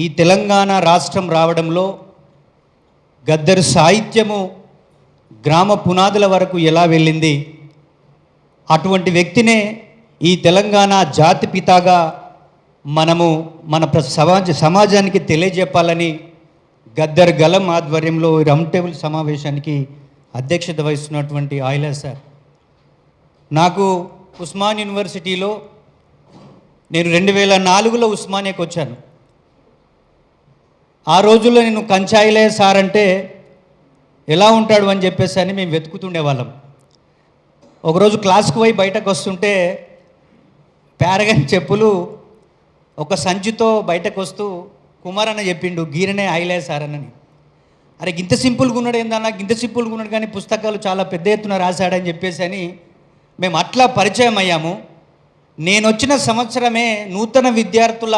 ఈ తెలంగాణ రాష్ట్రం రావడంలో గద్దర్ సాహిత్యము గ్రామ పునాదుల వరకు ఎలా వెళ్ళింది, అటువంటి వ్యక్తినే ఈ తెలంగాణ జాతి పితాగా మనము మన సమాజానికి తెలియజెప్పాలని గద్దర్ గలం ఆధ్వర్యంలో రౌండ్ టేబుల్ సమావేశానికి అధ్యక్షత వహిస్తున్నటువంటి ఆయిలా సార్, నాకు ఉస్మాన్ యూనివర్సిటీలో నేను 2004లో ఉస్మానియాకి వచ్చాను. ఆ రోజుల్లో నేను కంచాయిలే సార్ అంటే ఎలా ఉంటాడు అని చెప్పేసి అని మేము వెతుకుతుండేవాళ్ళం. ఒకరోజు క్లాస్కి పోయి బయటకు వస్తుంటే ప్యారగన్ చెప్పులు ఒక సంచితో బయటకు వస్తూ కుమార్ అన్న చెప్పిండు, గీరనే ఆయిలే సార్ అని. అరే ఇంత సింపుల్గా ఉన్నాడు ఏందన్నా, ఇంత సింపుల్గా ఉన్నాడు కానీ పుస్తకాలు చాలా పెద్ద ఎత్తున రాశాడని చెప్పేసి అని మేము అట్లా పరిచయం అయ్యాము. నేను వచ్చిన సంవత్సరమే నూతన విద్యార్థుల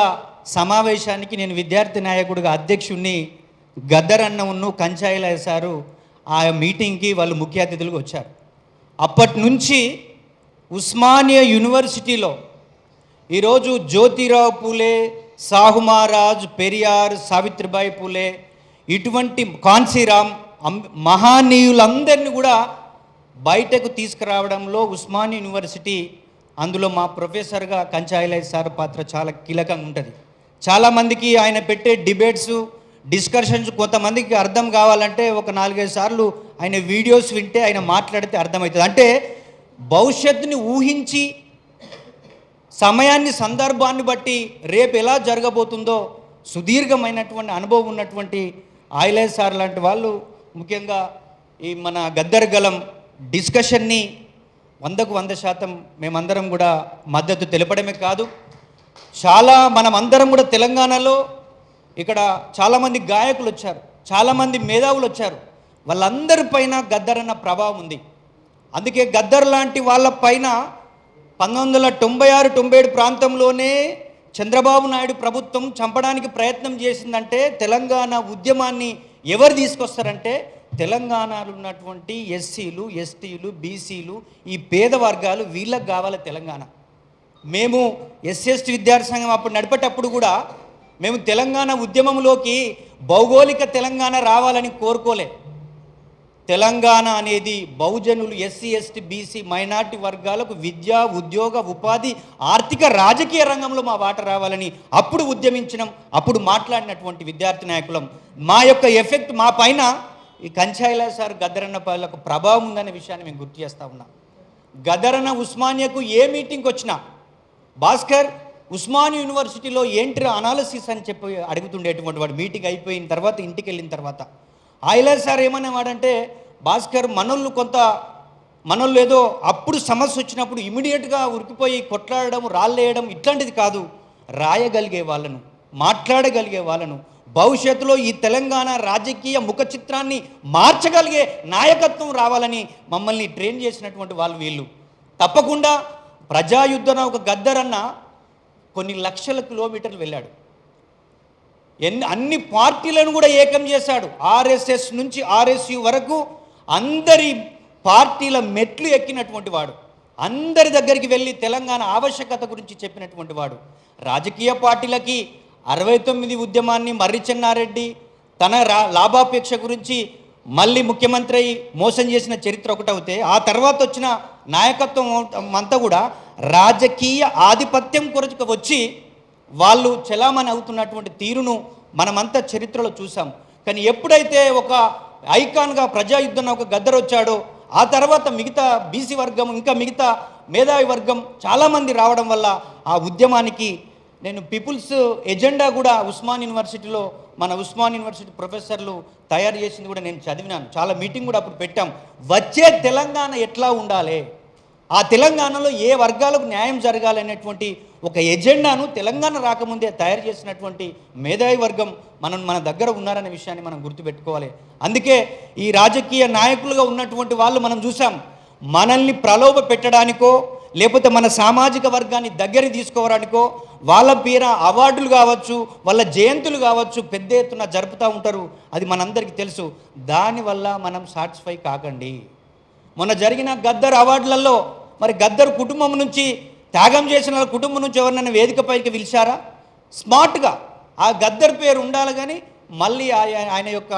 సమావేశానికి నేను విద్యార్థి నాయకుడిగా అధ్యక్షుడిని గద్దర్ అన్నను కంచాయిల సారు ఆ మీటింగ్కి వాళ్ళు ముఖ్య అతిథులుగా వచ్చారు. అప్పటి నుంచి ఉస్మానియా యూనివర్సిటీలో ఈరోజు జ్యోతిరావు పూలే, సాహు మహారాజ్, పెరియార్, సావిత్రిబాయి పూలే, ఇటువంటి కాన్సీరామ్ మహానీయులందరినీ కూడా బయటకు తీసుకురావడంలో ఉస్మానియా యూనివర్సిటీ, అందులో మా ప్రొఫెసర్గా కంచాయిలై సార్ పాత్ర చాలా కీలకంగా ఉంటుంది. చాలామందికి ఆయన పెట్టే డిబేట్స్, డిస్కషన్స్ కొంతమందికి అర్థం కావాలంటే ఒక 4-5 సార్లు ఆయన వీడియోస్ వింటే ఆయన మాట్లాడితే అర్థమవుతుంది. అంటే భవిష్యత్తుని ఊహించి సమయాన్ని, సందర్భాన్ని బట్టి రేపు ఎలా జరగబోతుందో సుదీర్ఘమైనటువంటి అనుభవం ఉన్నటువంటి ఆయిలే సార్ లాంటి వాళ్ళు ముఖ్యంగా ఈ మన గద్దర్ గలం డిస్కషన్ని 100% మేమందరం కూడా మద్దతు తెలపడమే కాదు, మనమందరం కూడా తెలంగాణలో ఇక్కడ చాలామంది గాయకులు వచ్చారు, చాలామంది మేధావులు వచ్చారు, వాళ్ళందరిపైన గద్దర్ అన్న ప్రభావం ఉంది. అందుకే గద్దర్ లాంటి వాళ్ళపైన 1996-97 ప్రాంతంలోనే చంద్రబాబు నాయుడు ప్రభుత్వం చంపడానికి ప్రయత్నం చేసిందంటే తెలంగాణ ఉద్యమాన్ని ఎవరు తీసుకొస్తారంటే తెలంగాణలో ఉన్నటువంటి ఎస్సీలు, ఎస్టీలు, బీసీలు, ఈ పేద వర్గాలు, వీళ్ళకి కావాలి తెలంగాణ. మేము ఎస్సీ విద్యార్థి సంఘం అప్పుడు నడిపేటప్పుడు కూడా మేము తెలంగాణ ఉద్యమంలోకి భౌగోళిక తెలంగాణ రావాలని కోరుకోలే. తెలంగాణ అనేది బహుజనులు, ఎస్సీ, ఎస్టీ, బీసీ, మైనార్టీ వర్గాలకు విద్య, ఉద్యోగ, ఉపాధి, ఆర్థిక, రాజకీయ రంగంలో మా వాట రావాలని అప్పుడు ఉద్యమించినాం. అప్పుడు మాట్లాడినటువంటి విద్యార్థి నాయకులం. మా యొక్క ఎఫెక్ట్ మా పైన ఈ కంచాయిల సార్, గద్దరన్న పైలకు ప్రభావం ఉందనే విషయాన్ని మేము గుర్తు చేస్తూ ఉన్నాం. గద్దరన్న ఉస్మానియాకు ఏ మీటింగ్కి వచ్చినా భాస్కర్ ఉస్మానియా యూనివర్సిటీలో ఏంటి అనాలిసిస్ అని చెప్పి అడుగుతుండేటువంటి వాడు. మీటింగ్ అయిపోయిన తర్వాత ఇంటికి వెళ్ళిన తర్వాత ఆయిలే సార్ ఏమనేవాడంటే, భాస్కర్ మనోళ్ళు ఏదో అప్పుడు సమస్య వచ్చినప్పుడు ఇమీడియట్గా ఉరికిపోయి కొట్లాడడం, రాళ్ళేయడం ఇట్లాంటిది కాదు, రాయగలిగే వాళ్ళను, మాట్లాడగలిగే వాళ్ళను, భవిష్యత్తులో ఈ తెలంగాణ రాజకీయ ముఖ చిత్రాన్ని మార్చగలిగే నాయకత్వం రావాలని మమ్మల్ని ట్రైన్ చేసినటువంటి వాళ్ళు వీళ్ళు. తప్పకుండా ప్రజాయుద్ధన ఒక గద్దర్ అన్న కొన్ని లక్షల కిలోమీటర్లు వెళ్ళాడు, అన్ని పార్టీలను కూడా ఏకం చేశాడు. ఆర్ఎస్ఎస్ నుంచి ఆర్ఎస్యు వరకు అందరి పార్టీల మెట్లు ఎక్కినటువంటి వాడు, అందరి దగ్గరికి వెళ్ళి తెలంగాణ ఆవశ్యకత గురించి చెప్పినటువంటి వాడు. రాజకీయ పార్టీలకి 69 ఉద్యమాన్ని మర్రి చెన్నారెడ్డి తన లాభాపేక్ష గురించి మళ్ళీ ముఖ్యమంత్రి అయి మోసం చేసిన చరిత్ర ఒకటవుతే, ఆ తర్వాత వచ్చిన నాయకత్వం అంతా కూడా రాజకీయ ఆధిపత్యం కొరకు వచ్చి వాళ్ళు చలామణి అవుతున్నటువంటి తీరును మనమంతా చరిత్రలో చూసాం. కానీ ఎప్పుడైతే ఒక ఐకాన్గా ప్రజాయుద్ధంలో ఒక గద్దర్ వచ్చాడో, ఆ తర్వాత మిగతా బీసీ వర్గం, ఇంకా మిగతా మేధావి వర్గం చాలామంది రావడం వల్ల ఆ ఉద్యమానికి నేను పీపుల్స్ ఎజెండా కూడా ఉస్మాన్ యూనివర్సిటీలో మన ఉస్మాన్ యూనివర్సిటీ ప్రొఫెసర్లు తయారు చేసింది కూడా నేను చదివినాను. చాలా మీటింగ్ కూడా అప్పుడు పెట్టాం. వచ్చే తెలంగాణ ఎట్లా ఉండాలి, ఆ తెలంగాణలో ఏ వర్గాలకు న్యాయం జరగాలి అనేటువంటి ఒక ఎజెండాను తెలంగాణ రాకముందే తయారు చేసినటువంటి మేధావి వర్గం మన దగ్గర ఉన్నారనే విషయాన్ని మనం గుర్తుపెట్టుకోవాలి. అందుకే ఈ రాజకీయ నాయకులుగా ఉన్నటువంటి వాళ్ళు మనం చూసాం, మనల్ని ప్రలోభ పెట్టడానికో లేకపోతే మన సామాజిక వర్గాన్ని దగ్గర తీసుకోవడానికో వాళ్ళ పేర అవార్డులు కావచ్చు, వాళ్ళ జయంతులు కావచ్చు పెద్ద ఎత్తున జరుపుతూ ఉంటారు. అది మనందరికీ తెలుసు. దానివల్ల మనం సాటిస్ఫై కాకండి. మొన్న జరిగిన గద్దర్ అవార్డులలో మరి గద్దర్ కుటుంబం నుంచి, త్యాగం చేసిన కుటుంబం నుంచి ఎవరినైనా వేదికపైకి పిలిచారా? స్మార్ట్గా ఆ గద్దర్ పేరు ఉండాలి కానీ మళ్ళీ ఆయన యొక్క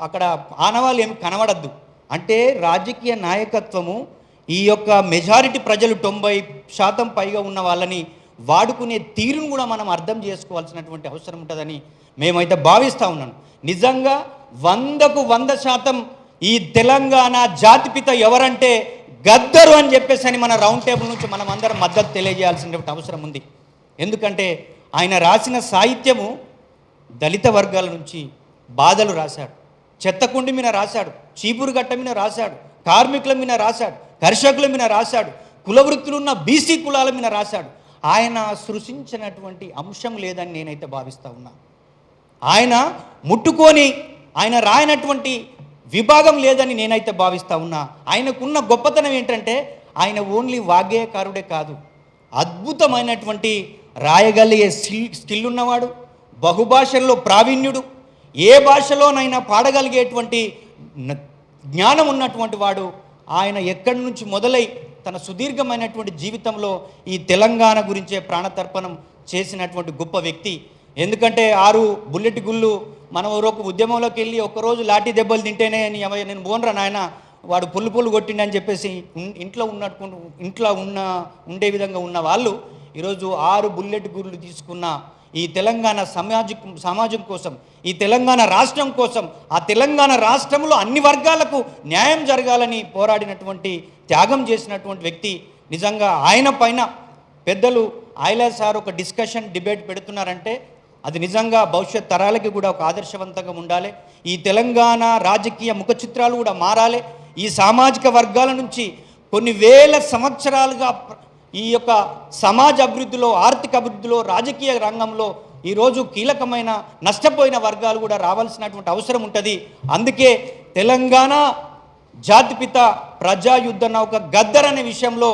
అక్కడ ఆనవాళ్ళు ఏమి కనబడద్దు. అంటే రాజకీయ నాయకత్వము ఈ యొక్క మెజారిటీ ప్రజలు 90% పైగా ఉన్న వాళ్ళని వాడుకునే తీరును కూడా మనం అర్థం చేసుకోవాల్సినటువంటి అవసరం ఉంటుందని మేమైతే భావిస్తూ ఉన్నాను. నిజంగా 100% ఈ తెలంగాణ జాతిపిత ఎవరంటే గద్దరు అని చెప్పేసి అని మన రౌండ్ టేబుల్ నుంచి మనం అందరం మద్దతు తెలియజేయాల్సినటువంటి అవసరం ఉంది. ఎందుకంటే ఆయన రాసిన సాహిత్యము దళిత వర్గాల నుంచి బాధలు రాశాడు, చెత్తకుండి మీద రాశాడు, చీపురు గట్ట మీద రాశాడు, కార్మికుల మీద రాశాడు, కర్షకుల మీద రాశాడు, కులవృత్తులున్న బీసీ కులాల మీద రాశాడు. ఆయన సృష్టించినటువంటి అంశం లేదని నేనైతే భావిస్తూ ఉన్నా. ఆయన ముట్టుకొని ఆయన రాయనటువంటి విభాగం లేదని నేనైతే భావిస్తూ ఉన్నా. ఆయనకున్న గొప్పతనం ఏంటంటే ఆయన ఓన్లీ వాగ్గేయకారుడే కాదు, అద్భుతమైనటువంటి రాయగలిగే స్కిల్ ఉన్నవాడు, బహుభాషల్లో ప్రావీణ్యుడు, ఏ భాషలోనైనా పాడగలిగేటువంటి జ్ఞానం ఉన్నటువంటి వాడు. ఆయన ఎక్కడి నుంచి మొదలై తన సుదీర్ఘమైనటువంటి జీవితంలో ఈ తెలంగాణ గురించే ప్రాణతర్పణం చేసినటువంటి గొప్ప వ్యక్తి. ఎందుకంటే 6 బుల్లెట్ గుళ్ళు మనం ఒక ఉద్యమంలోకి వెళ్ళి ఒక్కరోజు లాఠీ దెబ్బలు తింటేనే నేను బోన్రా నాయన వాడు పుల్లు కొట్టిండని చెప్పేసి ఇంట్లో ఉండే విధంగా ఉన్న వాళ్ళు ఈరోజు 6 బుల్లెట్ గుళ్ళు తీసుకున్న ఈ తెలంగాణ సమాజం కోసం, ఈ తెలంగాణ రాష్ట్రం కోసం, ఆ తెలంగాణ రాష్ట్రంలో అన్ని వర్గాలకు న్యాయం జరగాలని పోరాడినటువంటి, త్యాగం చేసినటువంటి వ్యక్తి. నిజంగా ఆయన పైన పెద్దలు ఆయలా సార్ ఒక డిబేట్ పెడుతున్నారంటే అది నిజంగా భవిష్యత్ తరాలకి కూడా ఒక ఆదర్శవంతంగా ఉండాలి. ఈ తెలంగాణ రాజకీయ ముఖ చిత్రాలు కూడా మారాలి. ఈ సామాజిక వర్గాల నుంచి కొన్ని వేల సంవత్సరాలుగా ఈ యొక్క సమాజ అభివృద్ధిలో, ఆర్థిక అభివృద్ధిలో, రాజకీయ రంగంలో ఈరోజు కీలకమైన నష్టపోయిన వర్గాలు కూడా రావాల్సినటువంటి అవసరం ఉంటుంది. అందుకే తెలంగాణ జాతిపిత ప్రజాయుద్ధ నౌక గద్దర్ అనే విషయంలో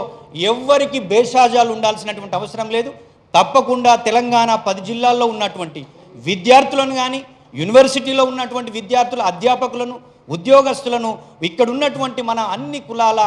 ఎవ్వరికి భేషాజాలు ఉండాల్సినటువంటి అవసరం లేదు. తప్పకుండా తెలంగాణ 10 జిల్లాల్లో ఉన్నటువంటి విద్యార్థులను కానీ, యూనివర్సిటీలో ఉన్నటువంటి విద్యార్థుల అధ్యాపకులను, ఉద్యోగస్తులను, ఇక్కడ ఉన్నటువంటి మన అన్ని కులాల,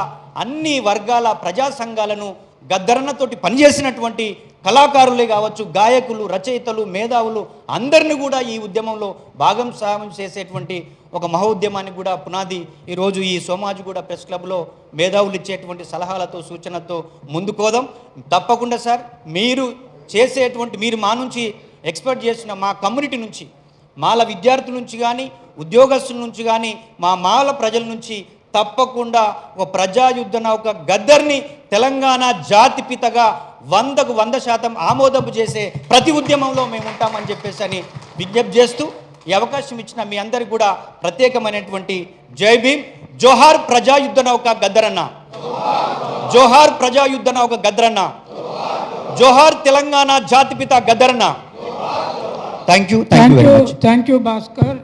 అన్ని వర్గాల ప్రజా సంఘాలను, గద్దరన్నతోటి పనిచేసినటువంటి కళాకారులే కావచ్చు, గాయకులు, రచయితలు, మేధావులు అందరిని కూడా ఈ ఉద్యమంలో భాగస్వామ్యం చేసేటువంటి ఒక మహోద్యమానికి కూడా పునాది ఈరోజు ఈ సోమాజిగూడ ప్రెస్ క్లబ్లో మేధావులు ఇచ్చేటువంటి సలహాలతో, సూచనలతో ముందుకోదాం. తప్పకుండా సార్ మీరు మా నుంచి ఎక్స్పెక్ట్ చేసిన మా కమ్యూనిటీ నుంచి, మాల విద్యార్థుల నుంచి కానీ, ఉద్యోగస్తుల నుంచి కానీ, మాల ప్రజల నుంచి తప్పకుండా ఒక ప్రజాయుద్ధ నౌక గద్దర్ని తెలంగాణ జాతిపితగా 100% ఆమోదపు చేసే ప్రతి ఉద్యమంలో మేము ఉంటామని చెప్పేసి అని విజ్ఞప్తి చేస్తూ ఈ అవకాశం ఇచ్చిన మీ అందరికీ కూడా ప్రత్యేకమైనటువంటి జై భీమ్. జోహార్ ప్రజాయుద్ధ నౌక గద్దరన్న, జోహార్ ప్రజాయుద్ధ నౌక గద్దరన్న, జోహార్ తెలంగాణ జాతిపిత గద్దరన్న. Thank you very much. Thank you Bhaskar.